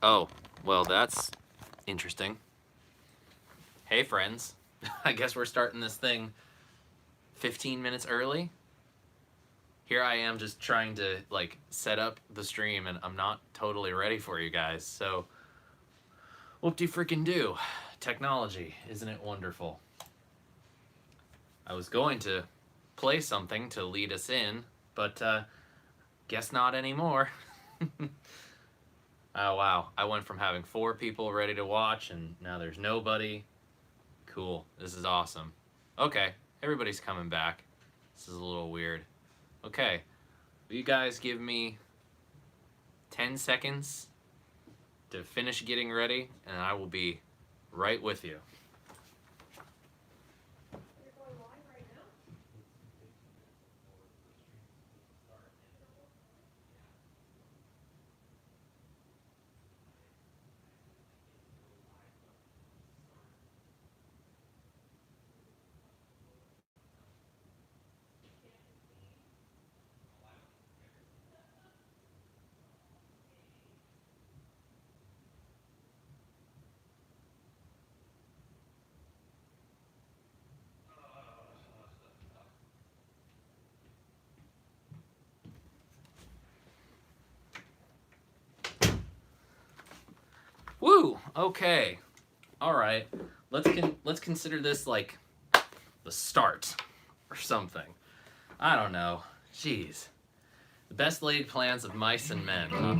Oh, well, that's interesting. Hey, friends. I guess we're starting this thing 15 minutes early. Here I am just trying to, like, set up the stream, and I'm not totally ready for you guys, so whoop-de-freaking-do. Technology, isn't it wonderful? I was going to play something to lead us in, but guess not anymore. Oh wow, I went from having 4 people ready to watch and now there's nobody. Cool, this is awesome. Okay, everybody's coming back. This is a little weird. Okay, will you guys give me 10 seconds to finish getting ready and I will be right with you. Woo! Okay. Alright. Let's consider this like the start or something. I don't know. Jeez. The best laid plans of mice and men, huh?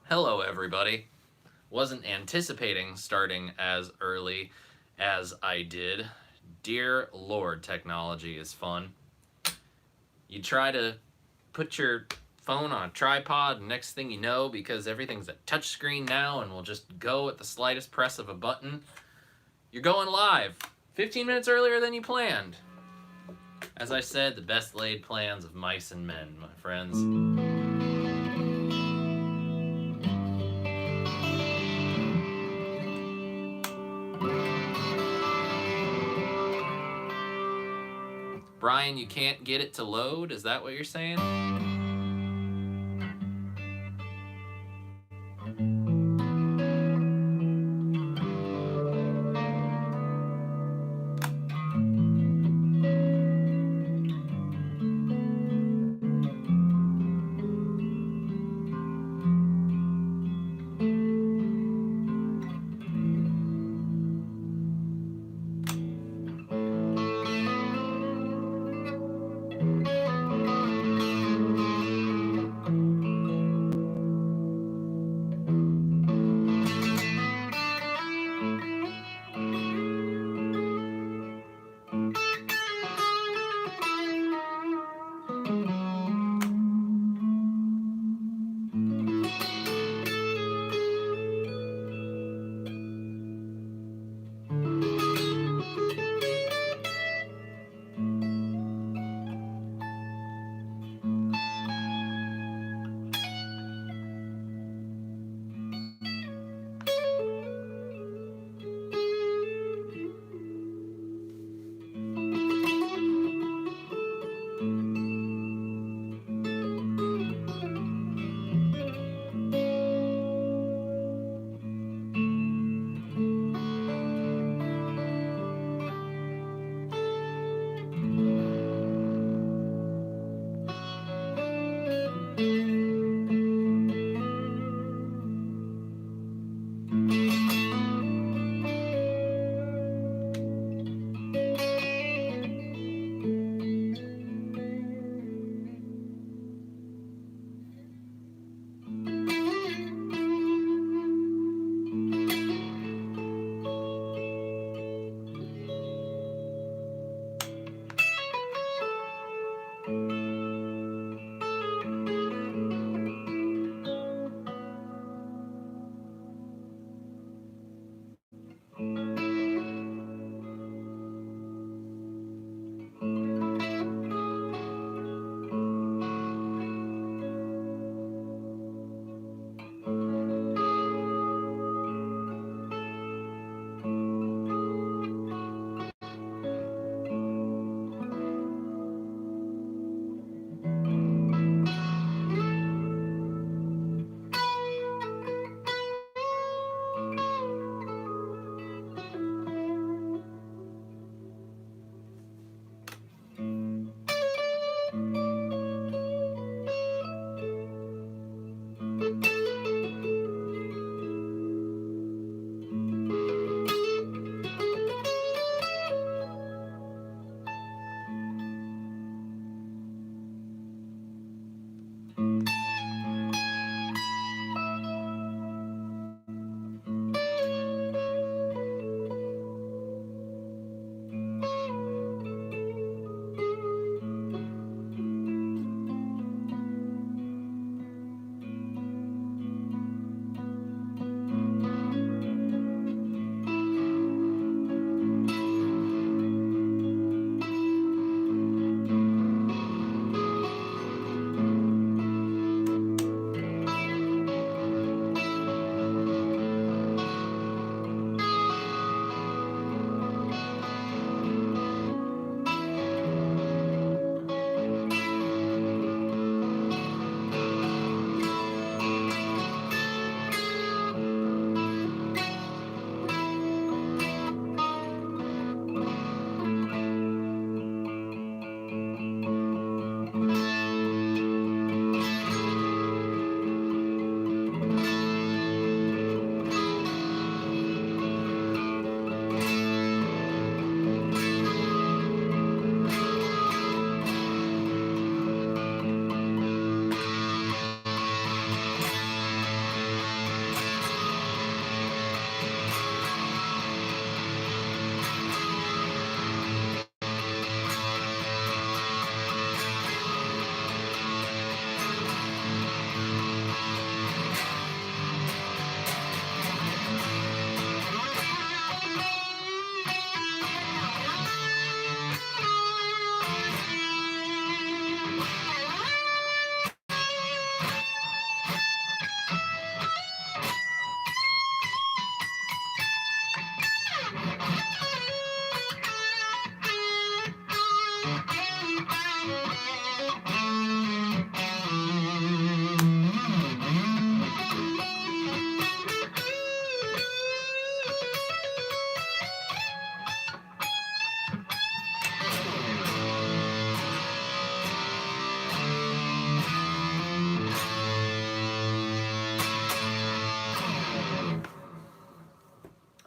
Hello, everybody. Wasn't anticipating starting as early as I did. Dear Lord, technology is fun. You try to put your phone on a tripod, and next thing you know, because everything's a touchscreen now and will just go at the slightest press of a button, you're going live 15 minutes earlier than you planned. As I said, the best laid plans of mice and men, my friends. Brian, you can't get it to load? Is that what you're saying?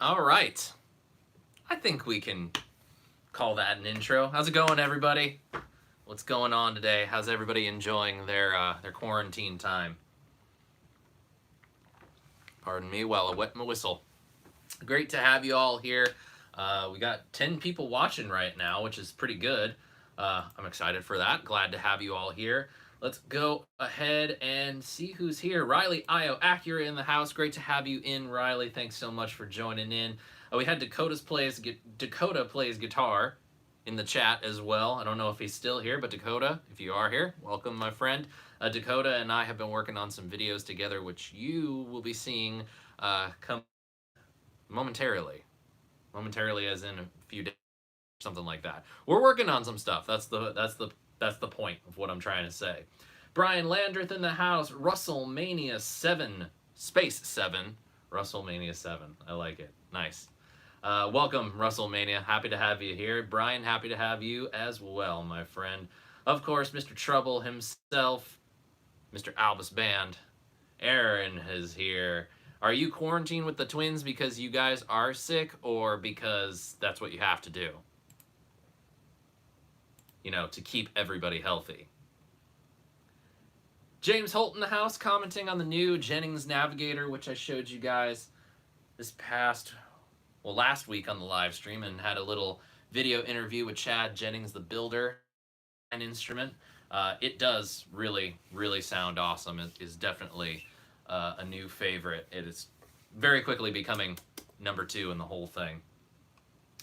All right. I think we can call that an intro. How's it going, everybody? What's going on today? How's everybody enjoying their quarantine time? Pardon me while I wet my whistle. Great to have you all here. We got 10 people watching right now, which is pretty good. I'm excited for that. Glad to have you all here. Let's go ahead and see who's here. Riley Io Acura in the house. Great to have you in, Riley. Thanks so much for joining in. We had Dakota plays guitar in the chat as well. I don't know if he's still here, but Dakota, if you are here, welcome, my friend. Dakota and I have been working on some videos together, which you will be seeing come momentarily as in a few days, something like that. We're working on some stuff. That's the point of what I'm trying to say. Brian Landreth in the house. Russellmania 7 space 7. Russellmania 7. I like it. Nice. Welcome, Russellmania. Happy to have you here. Brian, happy to have you as well, my friend. Of course, Mr. Trouble himself, Mr. Albus Band. Aaron is here. Are you quarantined with the twins because you guys are sick or because that's what you have to do? You know, to keep everybody healthy. James Holt in the house commenting on the new Jennings Navigator, which I showed you guys last week on the live stream, and had a little video interview with Chad Jennings, the builder, an instrument. It does really, really sound awesome. It is definitely a new favorite. It is very quickly becoming number 2 in the whole thing,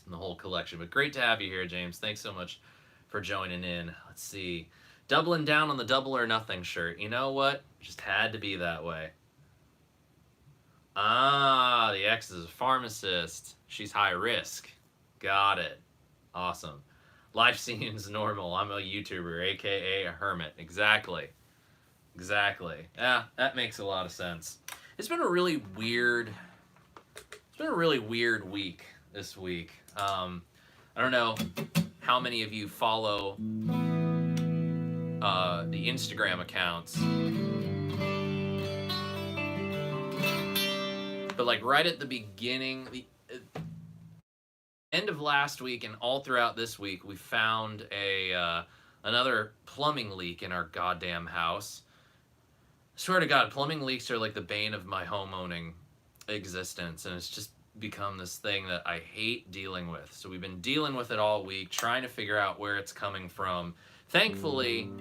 in the whole collection. But great to have you here, James. Thanks so much for joining in. Let's see. Doubling down on the double or nothing shirt. You know what? Just had to be that way. Ah, the ex is a pharmacist. She's high risk. Got it. Awesome. Life seems normal. I'm a YouTuber, aka a hermit. Exactly. Yeah, that makes a lot of sense. It's been a really weird week this week. I don't know how many of you follow the Instagram accounts, but like right at the beginning, the end of last week and all throughout this week, we found another plumbing leak in our goddamn house. Swear to God, plumbing leaks are like the bane of my homeowning existence, and it's just become this thing that I hate dealing with. So we've been dealing with it all week, trying to figure out where it's coming from. Thankfully,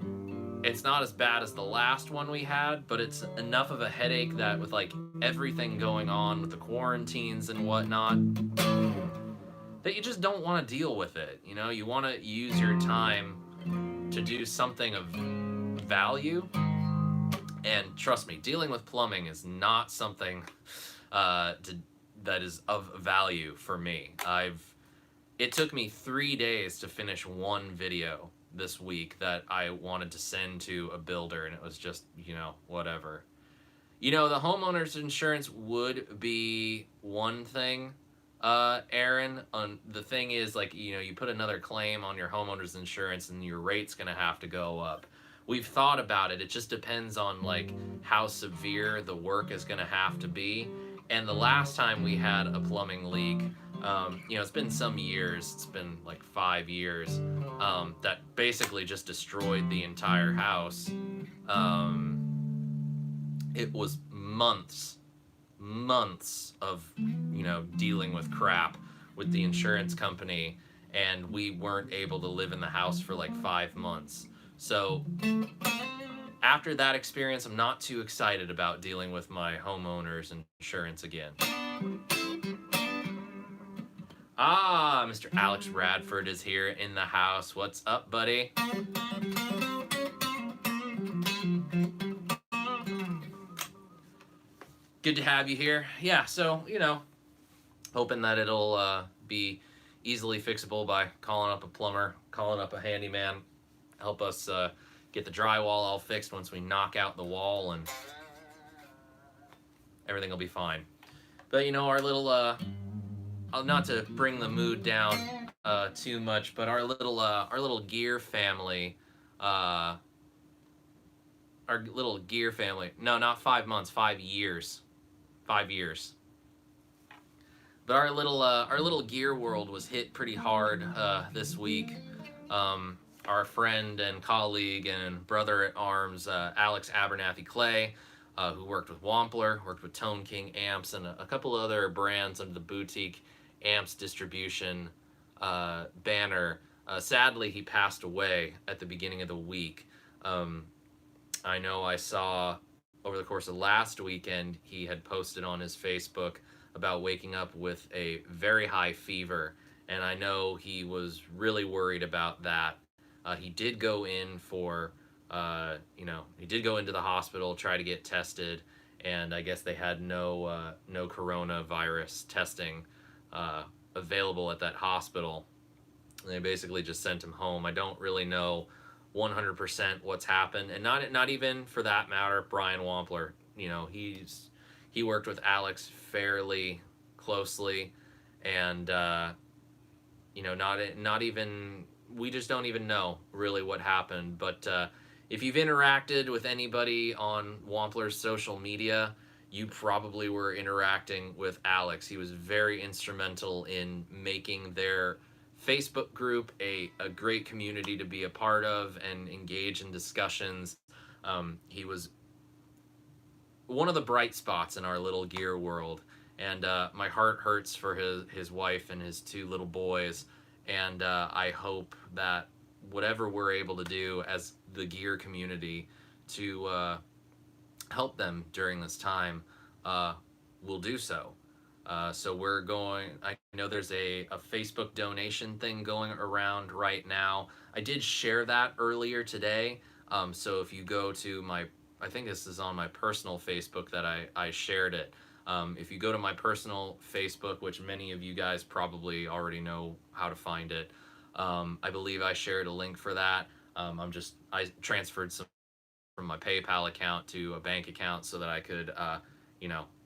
it's not as bad as the last one we had, but it's enough of a headache that with like everything going on with the quarantines and whatnot, that you just don't want to deal with it. You know, you want to use your time to do something of value. And trust me, dealing with plumbing is not something that is of value for me. It took me 3 days to finish one video this week that I wanted to send to a builder, and it was just, you know, whatever. You know, the homeowner's insurance would be one thing, Aaron. The thing is, like, you know, you put another claim on your homeowner's insurance and your rate's gonna have to go up. We've thought about it. It just depends on like how severe the work is gonna have to be. And the last time we had a plumbing leak, you know, it's been some years, it's been like 5 years, that basically just destroyed the entire house. It was months of, you know, dealing with crap with the insurance company, and we weren't able to live in the house for like 5 months. So after that experience, I'm not too excited about dealing with my homeowner's insurance again. Ah, Mr. Alex Radford is here in the house. What's up, buddy? Good to have you here. Yeah, so, you know, hoping that it'll be easily fixable by calling up a plumber, calling up a handyman, help us get the drywall all fixed once we knock out the wall, and everything will be fine. But, you know, our little, not to bring the mood down too much, but our little gear family, no, not 5 months, 5 years. 5 years. But our little gear world was hit pretty hard this week. Our friend and colleague and brother at arms, Alex Abernathy Clay, who worked with Wampler, worked with Tone King Amps, and a couple other brands under the boutique amps distribution banner. Sadly, he passed away at the beginning of the week. I know I saw over the course of last weekend, he had posted on his Facebook about waking up with a very high fever, and I know he was really worried about that. He did go in for, he did go into the hospital, try to get tested, and I guess they had no coronavirus testing available at that hospital. They basically just sent him home. I don't really know 100% what's happened, and not even for that matter Brian Wampler. He worked with Alex fairly closely, and not even, we just don't even know really what happened. But if you've interacted with anybody on Wampler's social media, you probably were interacting with Alex. He was very instrumental in making their Facebook group a great community to be a part of and engage in discussions. He was one of the bright spots in our little gear world, and my heart hurts for his wife and his two little boys, and I hope that whatever we're able to do as the gear community to help them during this time, we'll do so. So we're going, I know there's a Facebook donation thing going around right now. I did share that earlier today. So if you go to I think this is on my personal Facebook that I shared it. If you go to my personal Facebook, which many of you guys probably already know how to find it, I believe I shared a link for that. I transferred some from my PayPal account to a bank account so that I could,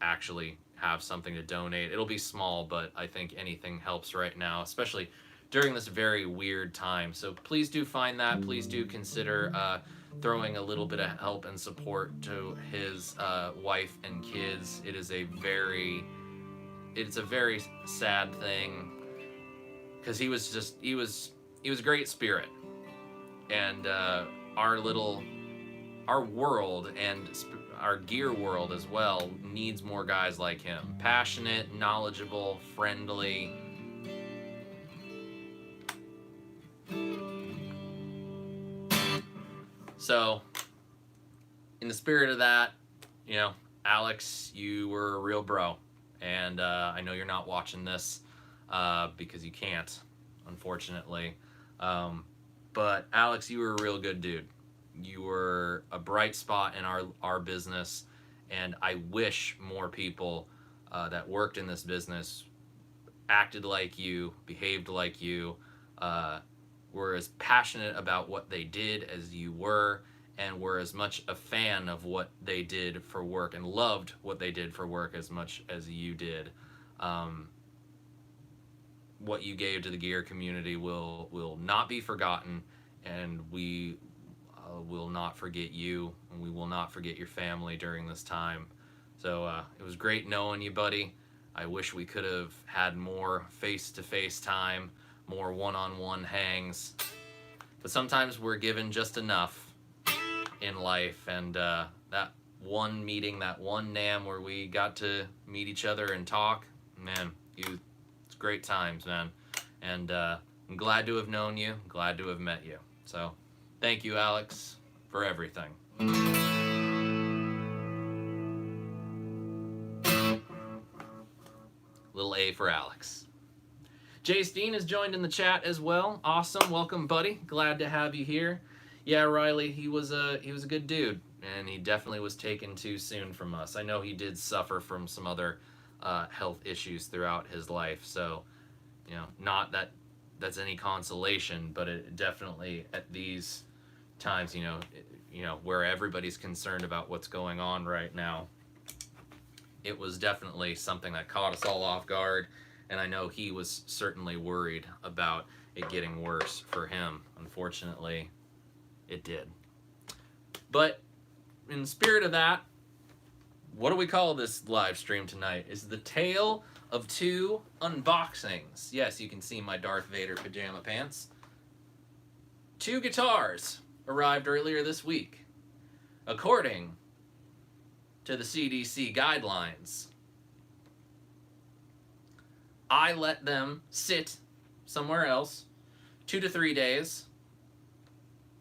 actually have something to donate. It'll be small, but I think anything helps right now, especially during this very weird time. So please do find that. Please do consider throwing a little bit of help and support to his wife and kids. It's a very sad thing, because he was a great spirit, and our world and our gear world as well needs more guys like him. Passionate, knowledgeable, friendly. So, in the spirit of that, Alex, you were a real bro. And I know you're not watching this because you can't, unfortunately. But Alex, you were a real good dude. You were a bright spot in our business, and I wish more people that worked in this business acted like you, behaved like you, were as passionate about what they did as you were, and were as much a fan of what they did for work and loved what they did for work as much as you did. What you gave to the gear community will not be forgotten, and we will not forget you, and we will not forget your family during this time. So it was great knowing you, buddy. I wish we could have had more face-to-face time, more one-on-one hangs, but sometimes we're given just enough in life, and that one meeting, that one NAMM where we got to meet each other and talk, man, it's great times, man. And I'm glad to have known you, glad to have met you. So thank you, Alex, for everything. Little A for Alex. Jay Steen has joined in the chat as well. Awesome, welcome, buddy. Glad to have you here. Yeah, Riley, he was a good dude, and he definitely was taken too soon from us. I know he did suffer from some other health issues throughout his life, so not that that's any consolation, but it definitely at these times, where everybody's concerned about what's going on right now, it was definitely something that caught us all off guard, and I know he was certainly worried about it getting worse for him. Unfortunately, it did. But in the spirit of that, what do we call this live stream tonight? Is the tale of two unboxings. Yes, you can see my Darth Vader pajama pants. Two guitars arrived earlier this week. According to the CDC guidelines, I let them sit somewhere else 2 to 3 days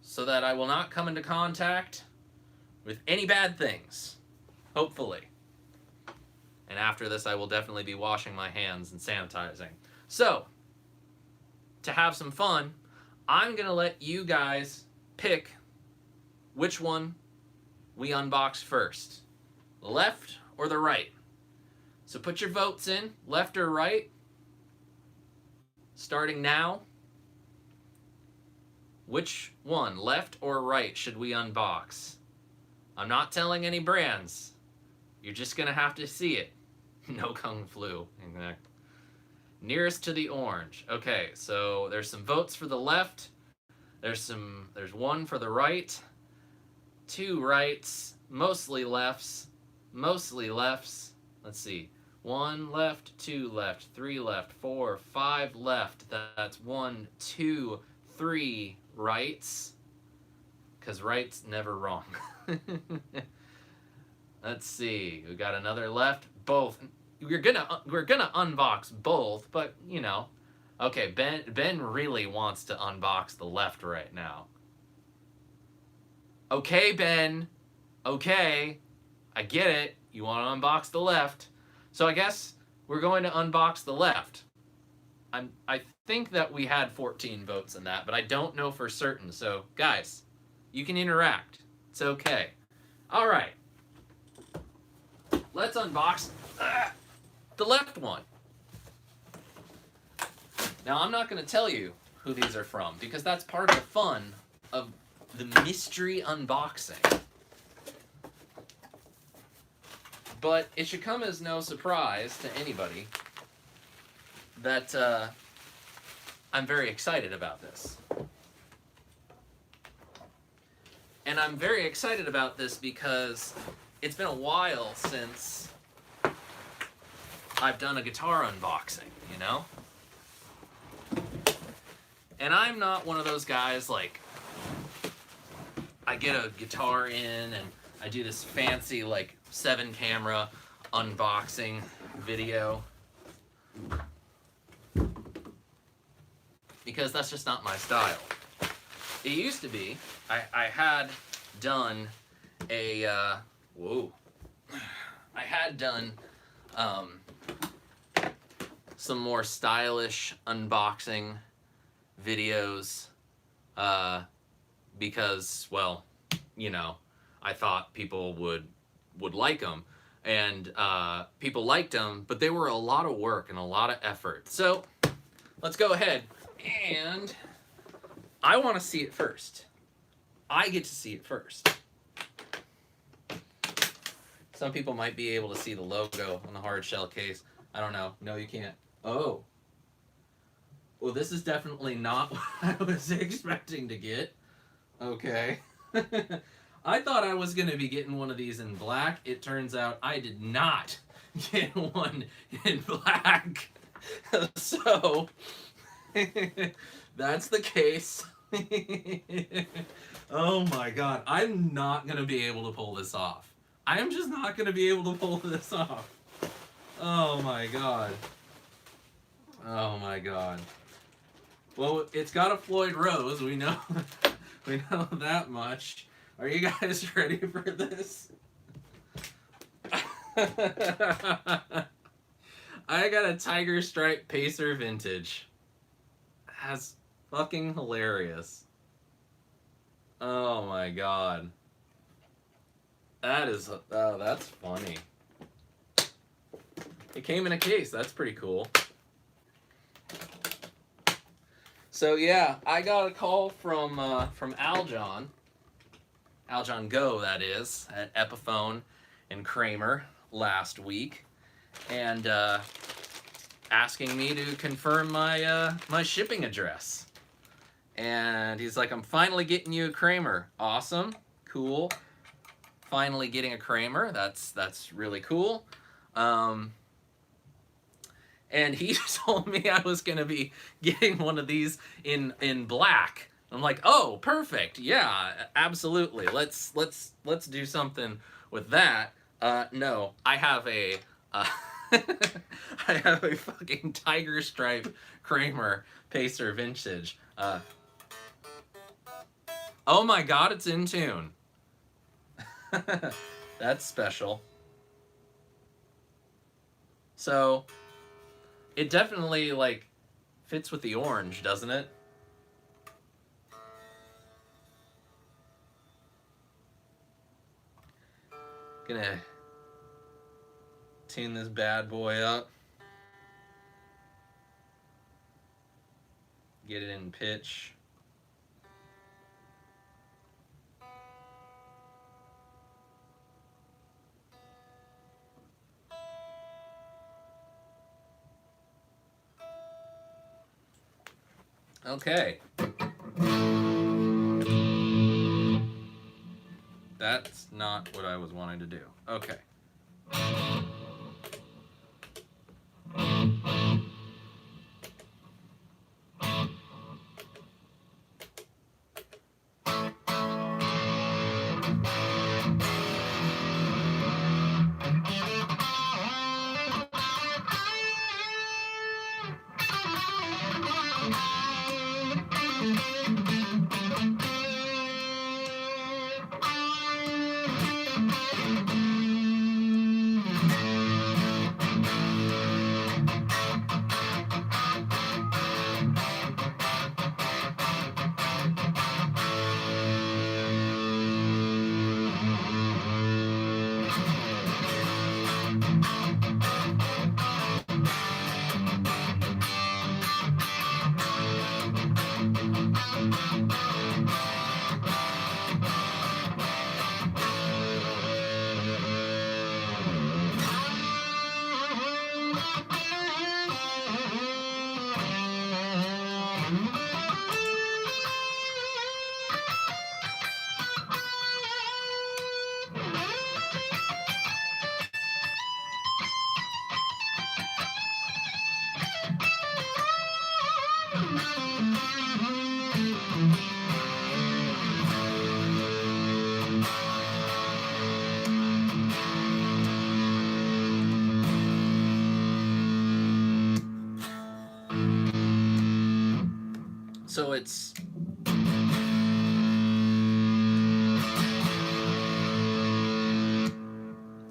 so that I will not come into contact with any bad things, hopefully. And after this, I will definitely be washing my hands and sanitizing. So, to have some fun, I'm going to let you guys pick which one we unbox first. The left or the right? So put your votes in, left or right. Starting now. Which one, left or right, should we unbox? I'm not telling any brands. You're just going to have to see it. No Kung Flu. Nearest to the orange. Okay, so there's some votes for the left. There's one for the right. 2 rights. Mostly lefts. Mostly lefts. Let's see. 1 left, 2 left, 3 left, 4, 5 left. That's 1, 2, 3 rights. Because right's never wrong. Let's see. We got another left. Both. We're gonna unbox both, but you know. Okay, Ben really wants to unbox the left right now. Okay, Ben. Okay. I get it. You want to unbox the left. So I guess we're going to unbox the left. I think that we had 14 votes in that, but I don't know for certain. So guys, you can interact. It's okay. All right. Let's unbox the left one. Now, I'm not going to tell you who these are from because that's part of the fun of the mystery unboxing. But it should come as no surprise to anybody that I'm very excited about this. And I'm very excited about this because it's been a while since I've done a guitar unboxing, you know? And I'm not one of those guys like, I get a guitar in and I do this fancy like 7-camera unboxing video. Because that's just not my style. It used to be, I had done a, I had done some more stylish unboxing videos because, well, you know, I thought people would like them. And people liked them, but they were a lot of work and a lot of effort. So let's go ahead. And I want to see it first. I get to see it first. Some people might be able to see the logo on the hard shell case. I don't know. No, you can't. Oh. Well, this is definitely not what I was expecting to get. Okay. I thought I was going to be getting one of these in black. It turns out I did not get one in black. So, that's the case. Oh my god. I'm not going to be able to pull this off. I am just not going to be able to pull this off. Oh my god. Oh my god. Well, it's got a Floyd Rose. We know that much. Are you guys ready for this? I got a Tiger Stripe Pacer Vintage. That's fucking hilarious. Oh my god. That is, oh, that's funny. It came in a case. That's pretty cool. So yeah, I got a call from Aljon Go, that is, at Epiphone and Kramer last week, and asking me to confirm my my shipping address. And he's like, "I'm finally getting you a Kramer." Awesome, cool. finally getting a Kramer. That's really cool. And he told me I was gonna be getting one of these in black. I'm like, oh, perfect. Yeah, absolutely. Let's do something with that. No, I have a I have a fucking tiger stripe Kramer Pacer Vintage. Oh my god, it's in tune. That's special. So it definitely like fits with the orange, doesn't it? Gonna tune this bad boy up. Get it in pitch. Okay. That's not what I was wanting to do. Okay. So it's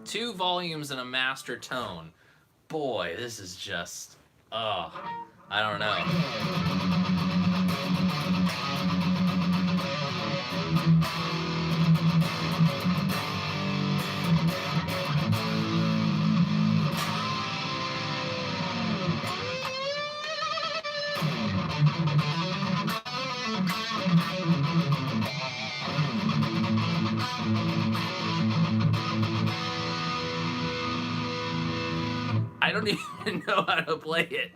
two volumes and a master tone. Boy, this is just, I don't know. I don't even know how to play it.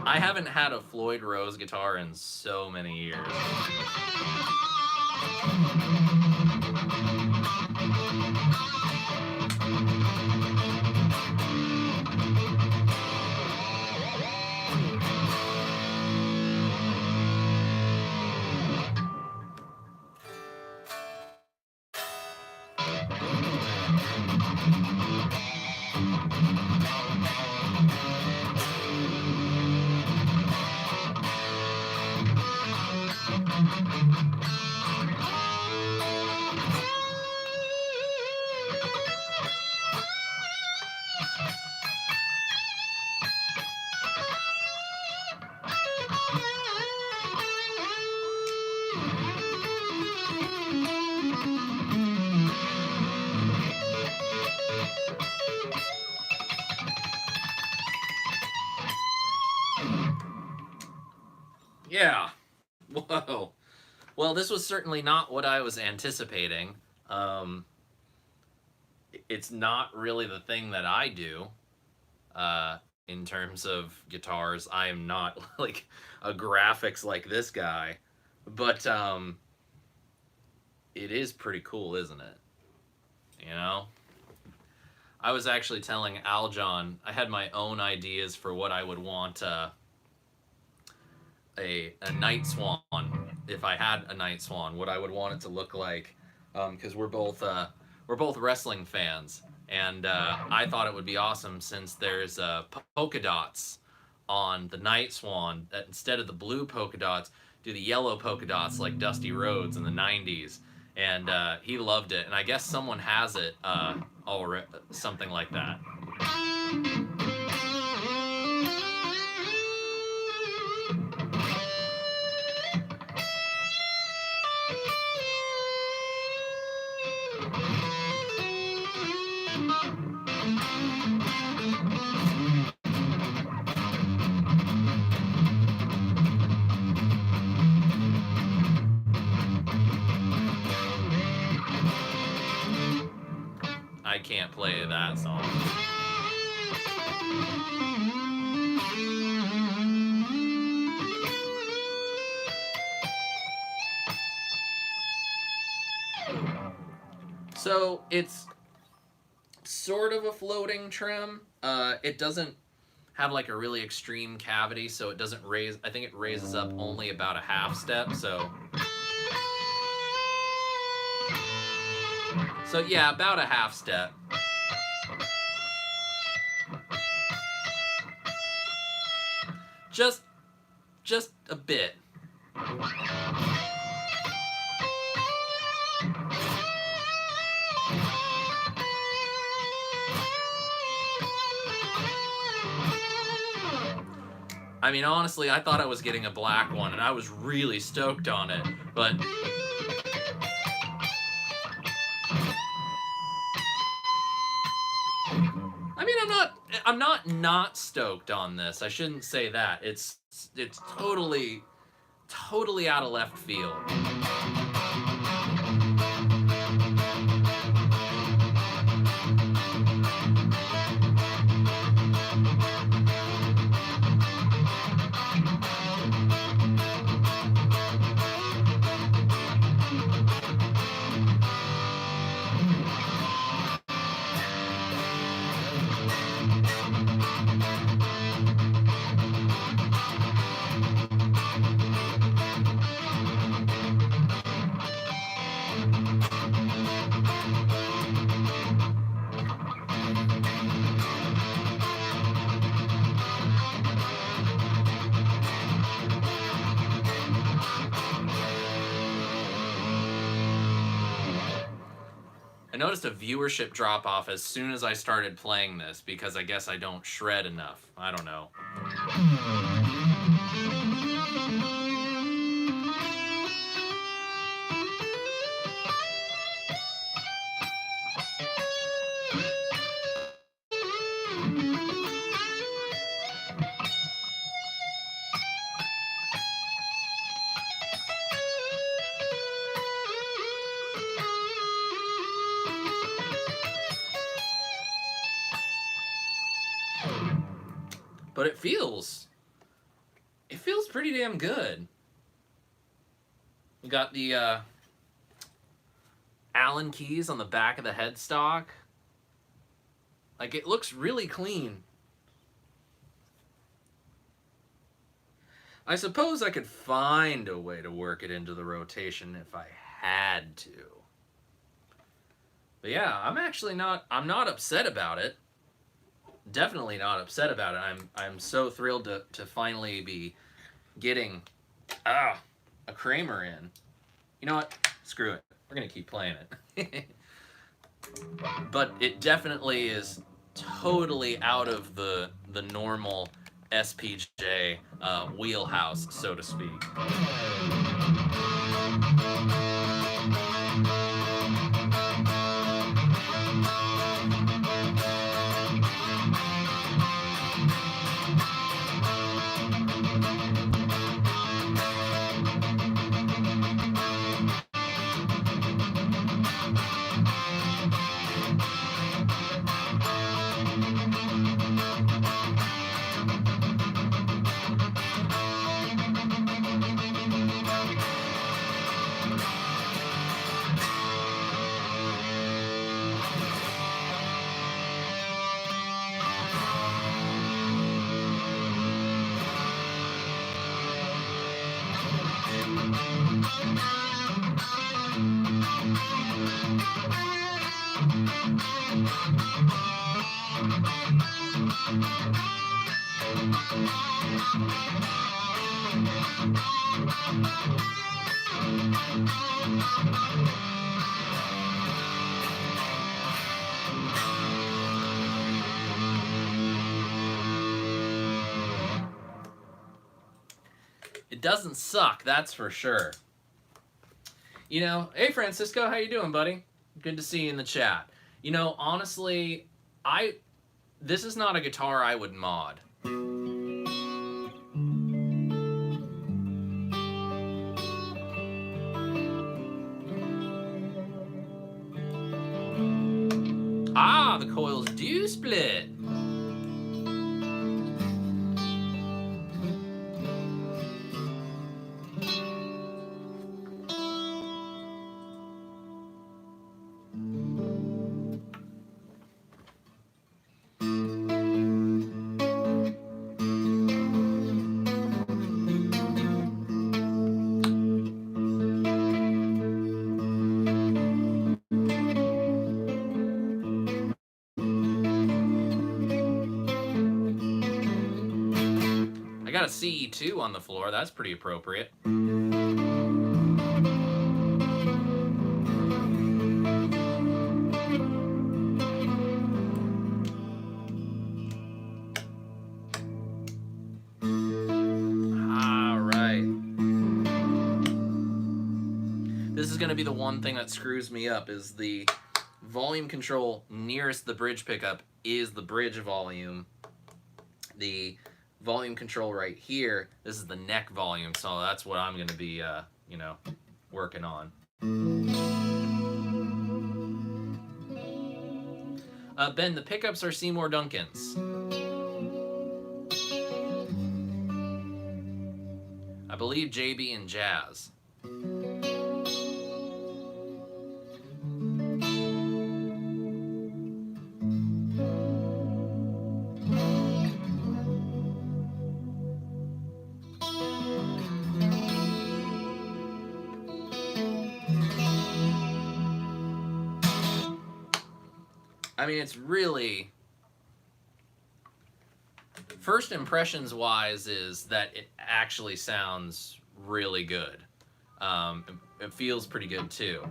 I haven't had a Floyd Rose guitar in so many years. Yeah. Whoa. Well, this was certainly not what I was anticipating. It's not really the thing that I do. In terms of guitars, I am not like a graphics like this guy, but it is pretty cool, isn't it? You know? I was actually telling Aljon I had my own ideas for what I would want a night swan, if I had a night swan, what I would want it to look like, because we're both wrestling fans, and I thought it would be awesome since there's polka dots on the night swan, that instead of the blue polka dots, do the yellow polka dots like Dusty Rhodes in the 90s. And he loved it, and I guess someone has it already, something like that. I can't play that song. So it's sort of a floating trem. It doesn't have like a really extreme cavity, so it doesn't raise. I think it raises up only about a half step. So yeah, about a half step. Just a bit. I mean, honestly, I thought I was getting a black one, and I was really stoked on it, but I mean, I'm not stoked on this. I shouldn't say that. It's totally out of left field. I noticed a viewership drop off as soon as I started playing this because I guess I don't shred enough. I don't know. But it feels pretty damn good. We got the Allen keys on the back of the headstock. Like, it looks really clean. I suppose I could find a way to work it into the rotation if I had to. But yeah, I'm not upset about it. Definitely not upset about it. I'm so thrilled to finally be getting a Kramer in. You know what? Screw it. We're gonna keep playing it. But it definitely is totally out of the normal SPJ wheelhouse, so to speak. It doesn't suck, that's for sure. You know, hey Francisco, how you doing, buddy? Good to see you in the chat. You know, honestly, this is not a guitar I would mod. Ah, the coils do split. I got a CE2 on the floor. That's pretty appropriate. This is going to be the one thing that screws me up, is the volume control nearest the bridge pickup is the bridge volume. The volume control right here, this is the neck volume, so that's what I'm going to be, you know, working on. Ben, the pickups are Seymour Duncan's. I believe JB and Jazz. I mean, it's really, first impressions wise, is that it actually sounds really good. It feels pretty good too.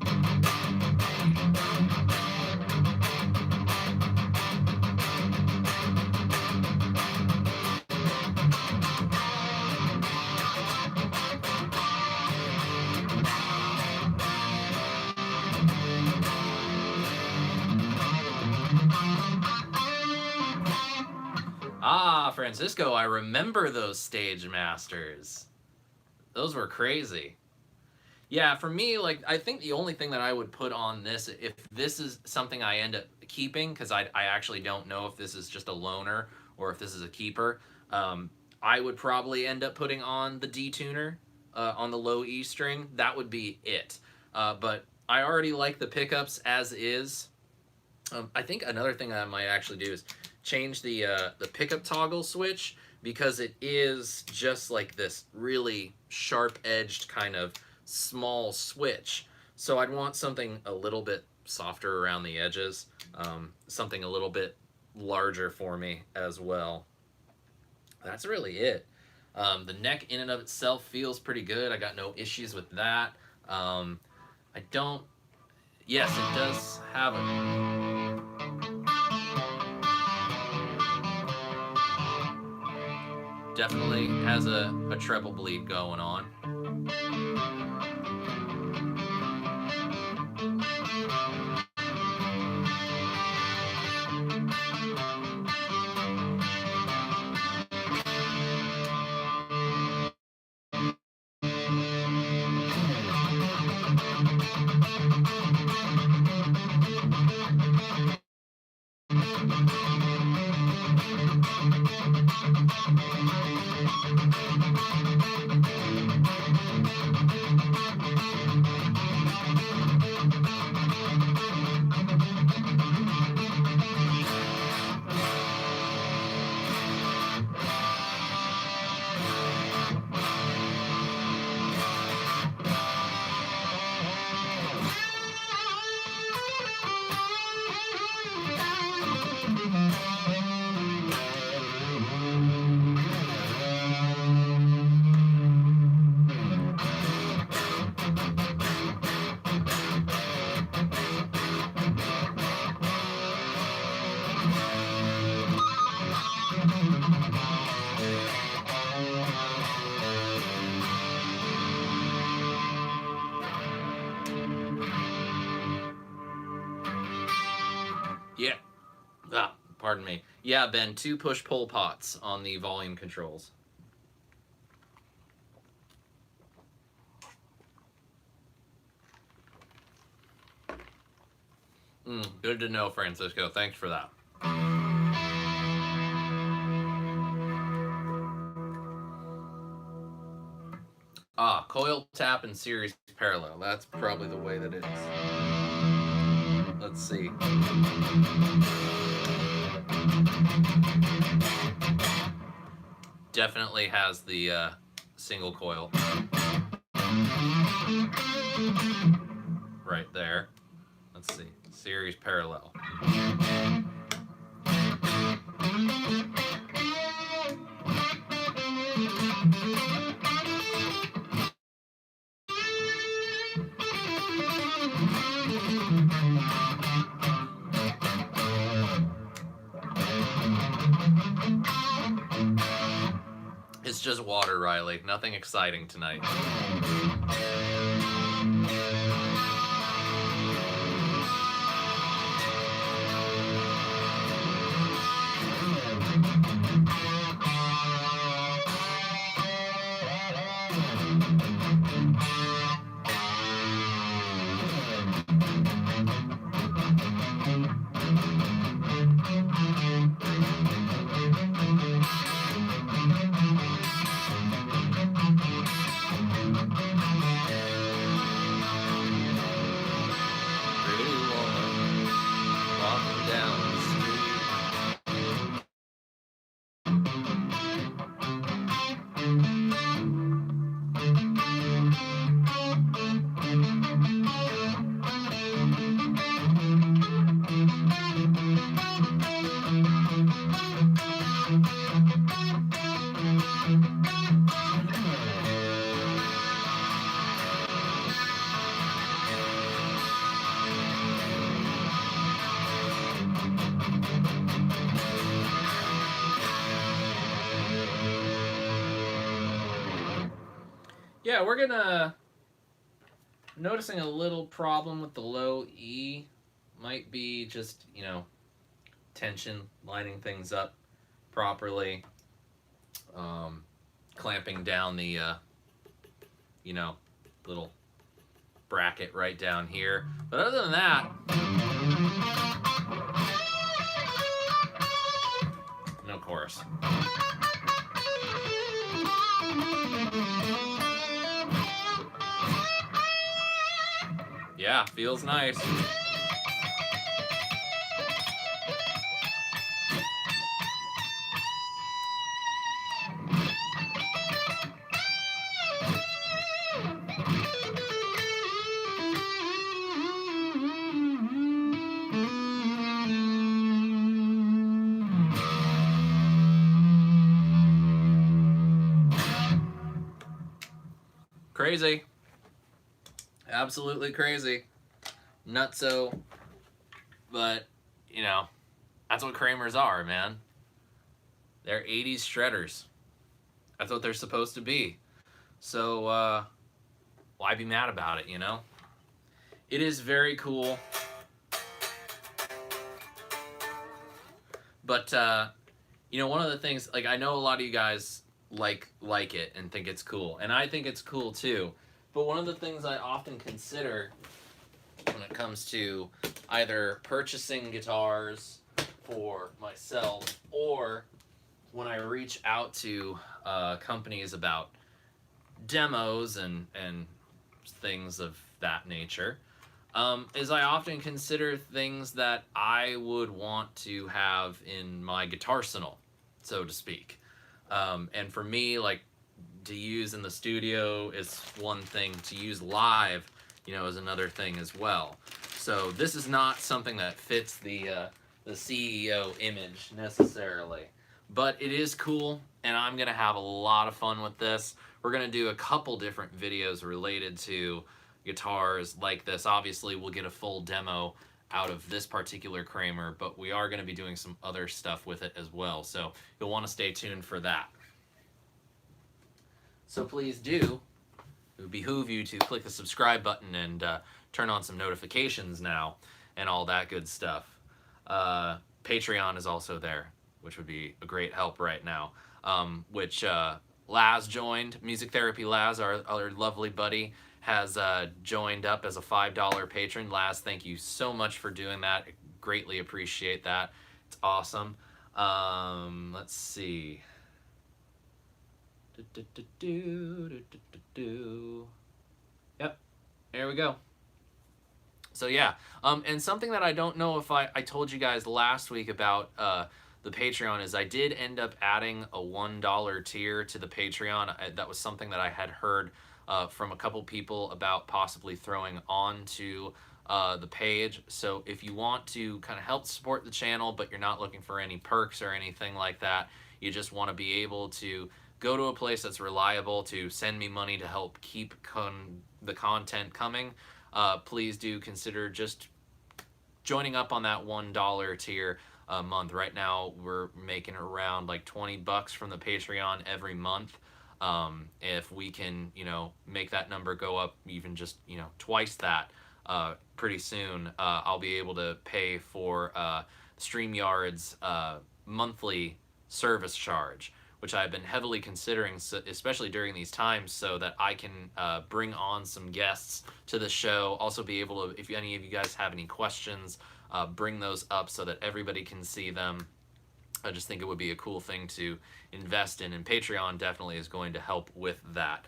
Ah, Francisco, I remember those Stage Masters. Those were crazy. Yeah, for me, like, I think the only thing that I would put on this, if this is something I end up keeping, because I actually don't know if this is just a loaner or if this is a keeper, I would probably end up putting on the D-tuner on the low E string. That would be it. But I already like the pickups as is. I think another thing that I might actually do is change the pickup toggle switch, because it is just like this really sharp-edged kind of small switch. So I'd want something a little bit softer around the edges, something a little bit larger for me as well. That's really it. The neck in and of itself feels pretty good. I got no issues with that. I don't... Yes, it does have a... Definitely has a treble bleed going on. Yeah, Ben, 2 push-pull pots on the volume controls. Good to know, Francisco. Thanks for that. Coil tap and series parallel. That's probably the way that it is. Let's see. Definitely has the single coil right there. Let's see. Series parallel. It's just water, Riley. Nothing exciting tonight. Yeah, we're gonna... Noticing a little problem with the low E. Might be just, you know, tension, lining things up properly. Clamping down the, you know, little bracket right down here. But other than that, no chorus. Yeah, feels nice. Crazy. Absolutely crazy. Nutso. But, you know, that's what Kramers are, man. They're 80s shredders. That's what they're supposed to be. So, why be mad about it, you know? It is very cool. But, you know, one of the things, like, I know a lot of you guys like it and think it's cool. And I think it's cool, too. But one of the things I often consider when it comes to either purchasing guitars for myself or when I reach out to companies about demos and things of that nature, is I often consider things that I would want to have in my guitar arsenal, so to speak. And for me, like, to use in the studio is one thing. To use live, you know, is another thing as well. So this is not something that fits the CEO image necessarily. But it is cool, and I'm going to have a lot of fun with this. We're going to do a couple different videos related to guitars like this. Obviously, we'll get a full demo out of this particular Kramer, but we are going to be doing some other stuff with it as well. So you'll want to stay tuned for that. So please do. It would behoove you to click the subscribe button and turn on some notifications now and all that good stuff. Patreon is also there. which would be a great help right now. Which Laz joined. Music Therapy Laz, our lovely buddy, has joined up as a $5 patron. Laz, thank you so much for doing that. I greatly appreciate that. It's awesome. Let's see. Yep, there we go. So yeah, and something that I don't know if I told you guys last week about the Patreon is I did end up adding a $1 tier to the Patreon. That was something that I had heard from a couple people about possibly throwing onto the page. So if you want to kind of help support the channel, but you're not looking for any perks or anything like that, you just want to be able to go to a place that's reliable to send me money to help keep the content coming, please do consider just joining up on that $1 tier a month. Right now we're making around like 20 bucks from the Patreon every month. If we can, you know, make that number go up even just, you know, twice that, pretty soon, I'll be able to pay for StreamYard's monthly service charge, which I've been heavily considering, especially during these times, so that I can bring on some guests to the show. Also be able to, if any of you guys have any questions, bring those up so that everybody can see them. I just think it would be a cool thing to invest in, and Patreon definitely is going to help with that.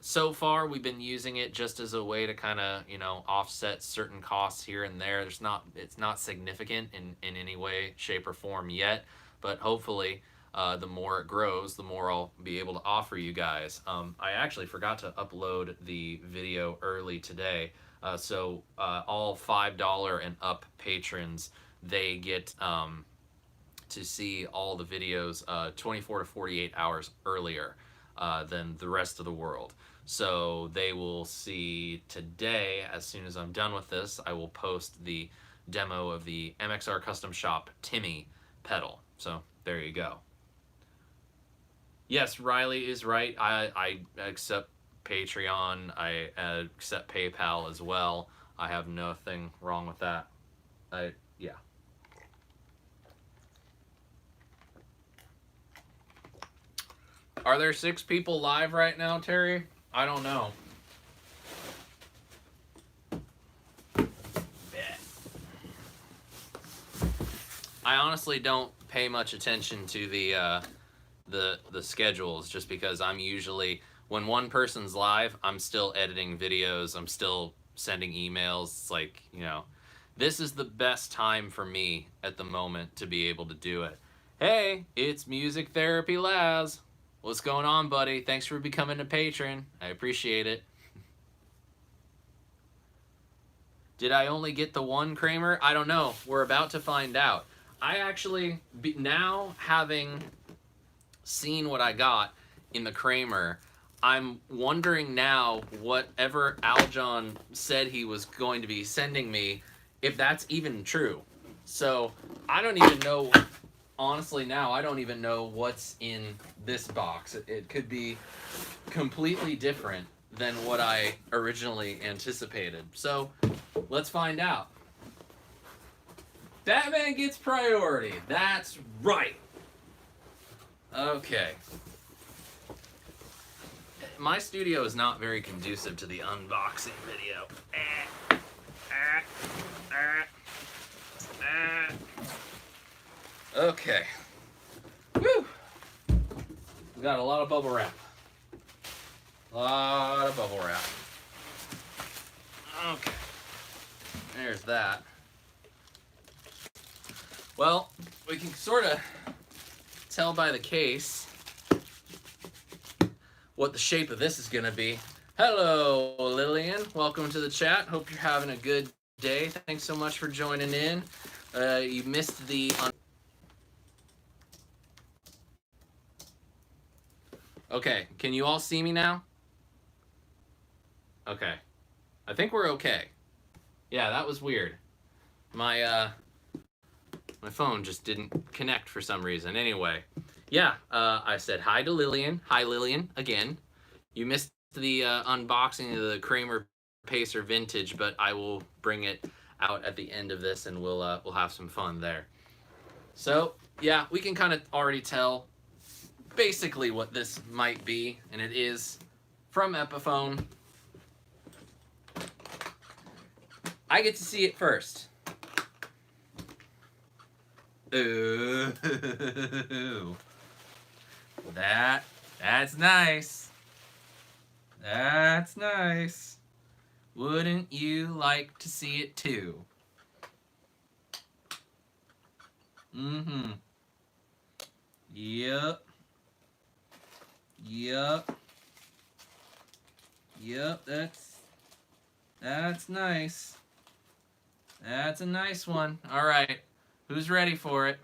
So far, we've been using it just as a way to kind of, you know, offset certain costs here and there. It's not significant in any way, shape, or form yet, but hopefully the more it grows, the more I'll be able to offer you guys. I actually forgot to upload the video early today, so all $5 and up patrons, they get to see all the videos 24 to 48 hours earlier than the rest of the world. So they will see today, as soon as I'm done with this, I will post the demo of the MXR Custom Shop Timmy pedal. So there you go. Yes, Riley is right. I accept Patreon. I accept PayPal as well. I have nothing wrong with that. Yeah. Are there 6 people live right now, Terry? I don't know. I honestly don't pay much attention to the schedules, just because I'm usually, when one person's live, I'm still editing videos, I'm still sending emails. It's like, you know, this is the best time for me at the moment to be able to do it. Hey, it's Music Therapy Laz. What's going on, buddy? Thanks for becoming a patron. I appreciate it. Did I only get the one Kramer? I don't know. We're about to find out. I actually, now having seen what I got in the Kramer, I'm wondering now, whatever Aljon said he was going to be sending me, if that's even true. So I don't even know, honestly now, I don't even know what's in this box. It could be completely different than what I originally anticipated. So let's find out. Batman gets priority. That's right. Okay. My studio is not very conducive to the unboxing video. Okay. Woo! We got a lot of bubble wrap. Okay. There's that. Well, we can sort of tell by the case what the shape of this is going to be. Hello, Lillian. Welcome to the chat. Hope you're having a good day. Thanks so much for joining in. You missed the... Okay, can you all see me now? Okay. I think we're okay. Yeah, that was weird. My phone just didn't connect for some reason. Anyway, yeah, I said hi to Lillian. Hi, Lillian, again. You missed the unboxing of the Kramer Pacer Vintage, but I will bring it out at the end of this, and we'll have some fun there. So yeah, we can kind of already tell basically what this might be, and it is from Epiphone. I get to see it first. Ooh, that's nice. That's nice. Wouldn't you like to see it too? Mm-hmm. Yep. Yep. Yep, that's nice. That's a nice one. All right. Who's ready for it?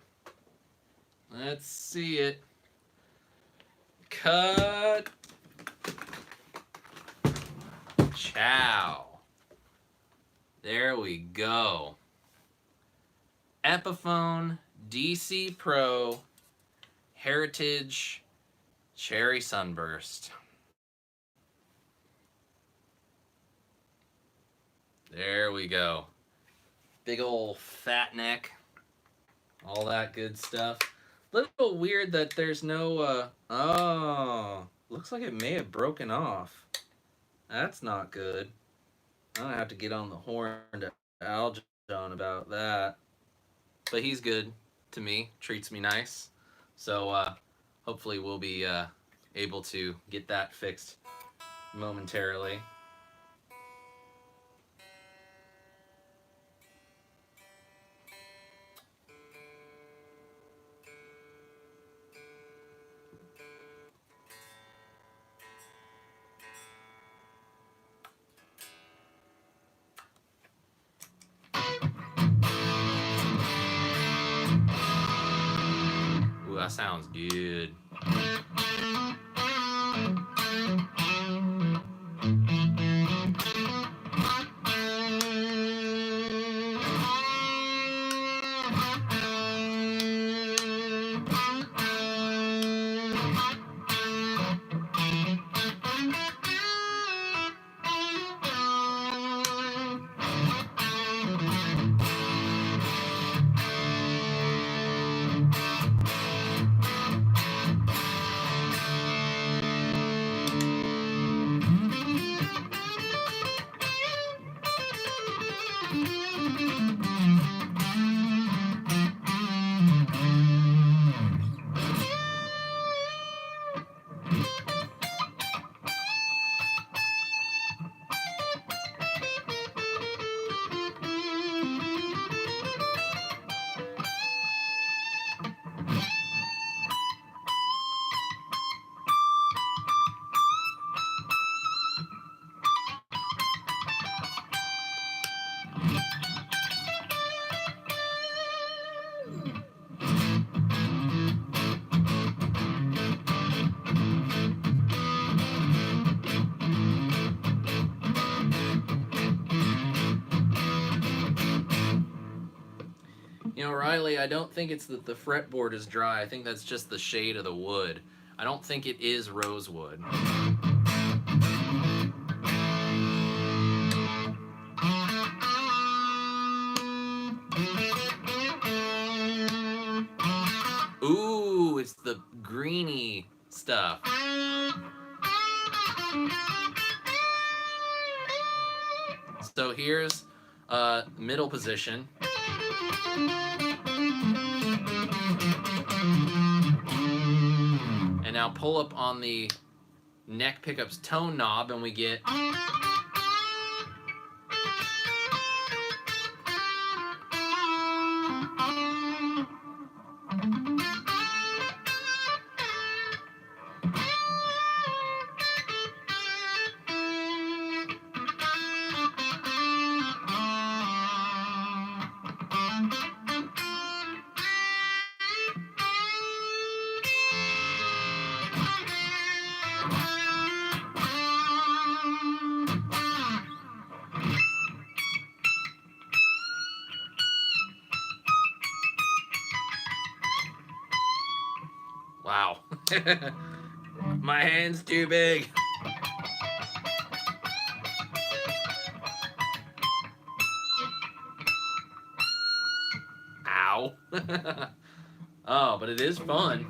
Let's see it. Cut. Chow. There we go. Epiphone DC Pro Heritage Cherry Sunburst. There we go. Big ol' fat neck. All that good stuff. Little weird that there's no, oh, looks like it may have broken off. That's not good. I'm gonna have to get on the horn to Aljon about that. But he's good to me, treats me nice. So hopefully we'll be able to get that fixed momentarily. Ooh, that sounds good. You know, Riley, I don't think it's that the fretboard is dry. I think that's just the shade of the wood. I don't think it is rosewood. Ooh, it's the greeny stuff. So here's middle position. And now pull up on the neck pickup's tone knob and we get wow. My hand's too big. Ow. Oh but it is fun.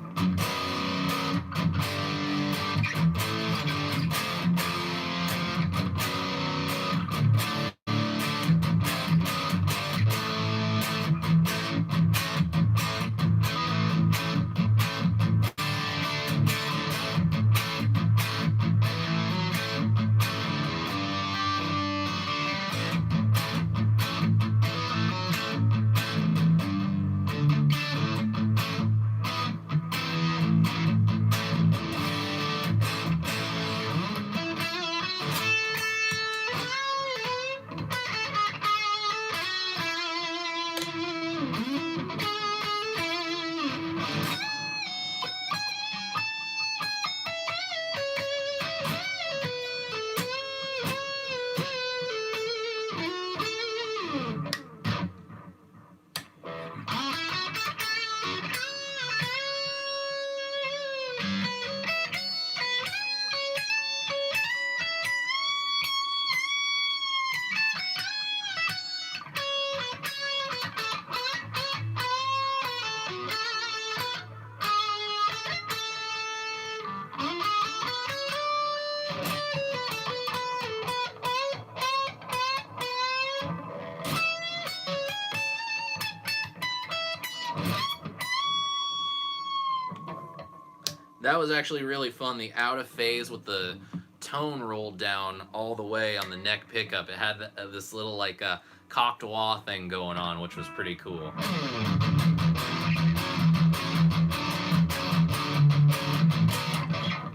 That was actually really fun. The out of phase with the tone rolled down all the way on the neck pickup. It had this little like cocked wah thing going on, which was pretty cool.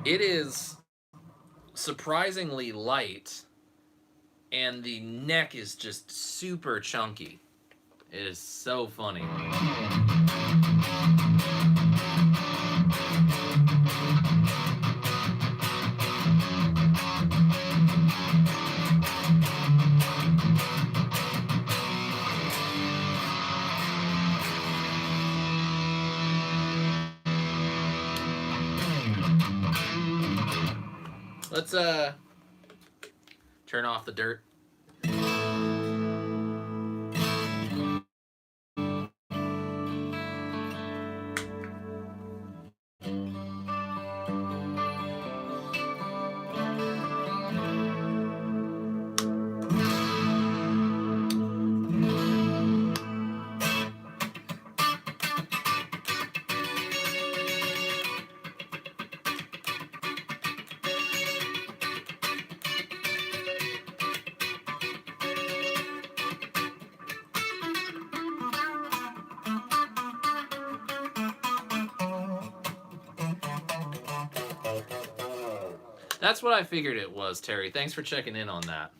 It is surprisingly light, and the neck is just super chunky. It is so funny. Let's turn off the dirt. That's what I figured it was, Terry. Thanks for checking in on that.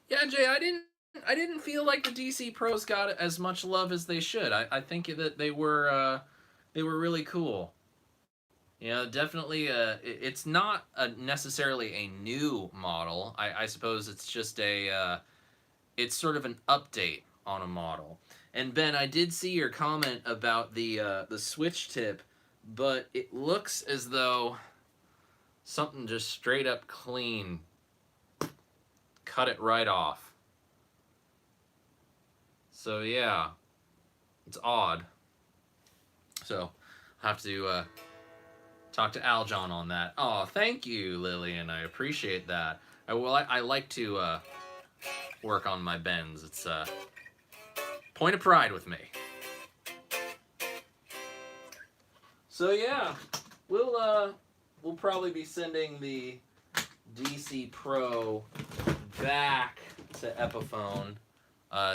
Yeah, Jay, I didn't feel like the DC Pros got as much love as they should. I think that they were really cool. You know, definitely. It's not necessarily a new model. I suppose it's just it's sort of an update on a model. And Ben, I did see your comment about the switch tip, but it looks as though something just straight up clean. Cut it right off. So yeah, it's odd. So I have to talk to Aljon on that. Oh, thank you, Lillian. I appreciate that. I like to work on my bends. It's a point of pride with me. So yeah, we'll probably be sending the DC Pro back to Epiphone,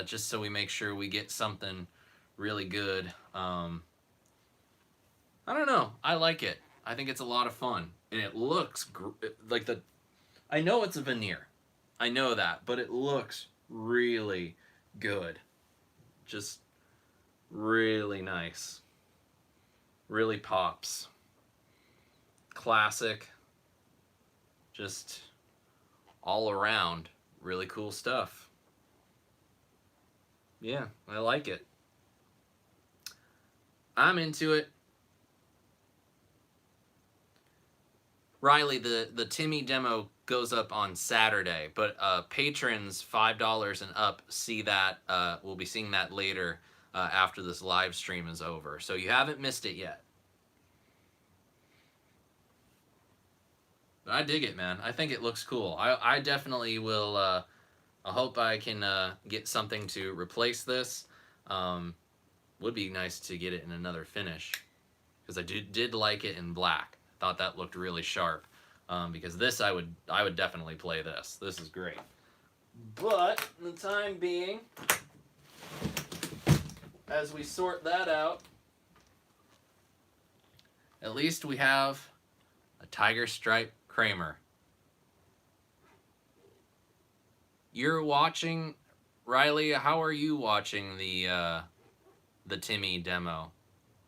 just so we make sure we get something really good. I don't know. I like it. I think it's a lot of fun, and it looks like the. I know it's a veneer, I know that, but it looks really good. Just really nice. Really pops. Classic. Just all around really cool stuff. Yeah, I like it. I'm into it. Riley, the Timmy demo goes up on Saturday, but patrons $5 and up see that. We'll be seeing that later after this live stream is over. So you haven't missed it yet. But I dig it, man. I think it looks cool. I definitely will. I hope I can get something to replace this. Would be nice to get it in another finish, because I did like it in black. Thought that looked really sharp. Because this, I would definitely play this. This is great. But in the time being, as we sort that out, at least we have a Tiger Stripe Kramer. You're watching, Riley. How are you watching the Timmy demo?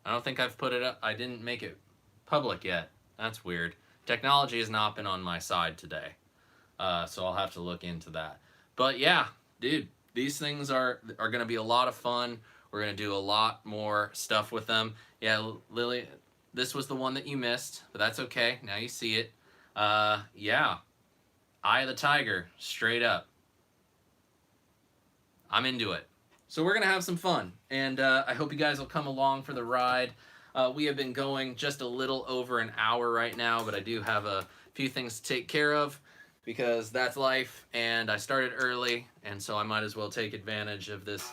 I don't think I've put it up. I didn't make it public yet. That's weird. Technology has not been on my side today, so I'll have to look into that. But yeah, dude, these things are going to be a lot of fun. We're going to do a lot more stuff with them. Yeah, Lily, this was the one that you missed, but that's okay. Now you see it. Yeah, Eye of the Tiger, straight up. I'm into it. So we're going to have some fun, and I hope you guys will come along for the ride. We have been going just a little over an hour right now, but I do have a few things to take care of, because that's life, and I started early, and so I might as well take advantage of this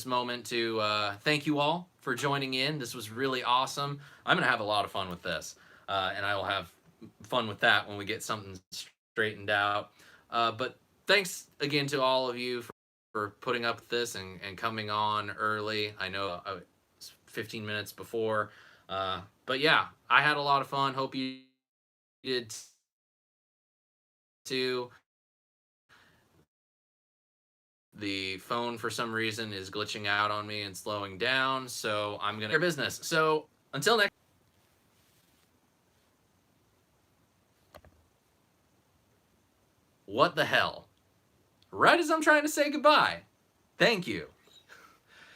moment to thank you all for joining in. This was really awesome. I'm going to have a lot of fun with this, and I will have fun with that when we get something straightened out. But thanks again to all of you for putting up with this and coming on early. I know it's 15 minutes before. But yeah, I had a lot of fun. Hope you did too. The phone, for some reason, is glitching out on me and slowing down, so I'm going to your business. So until next. What the hell? Right as I'm trying to say goodbye. Thank you.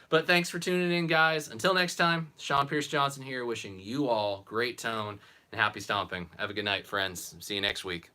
But thanks for tuning in, guys. Until next time, Sean Pierce Johnson here, wishing you all great tone and happy stomping. Have a good night, friends. See you next week.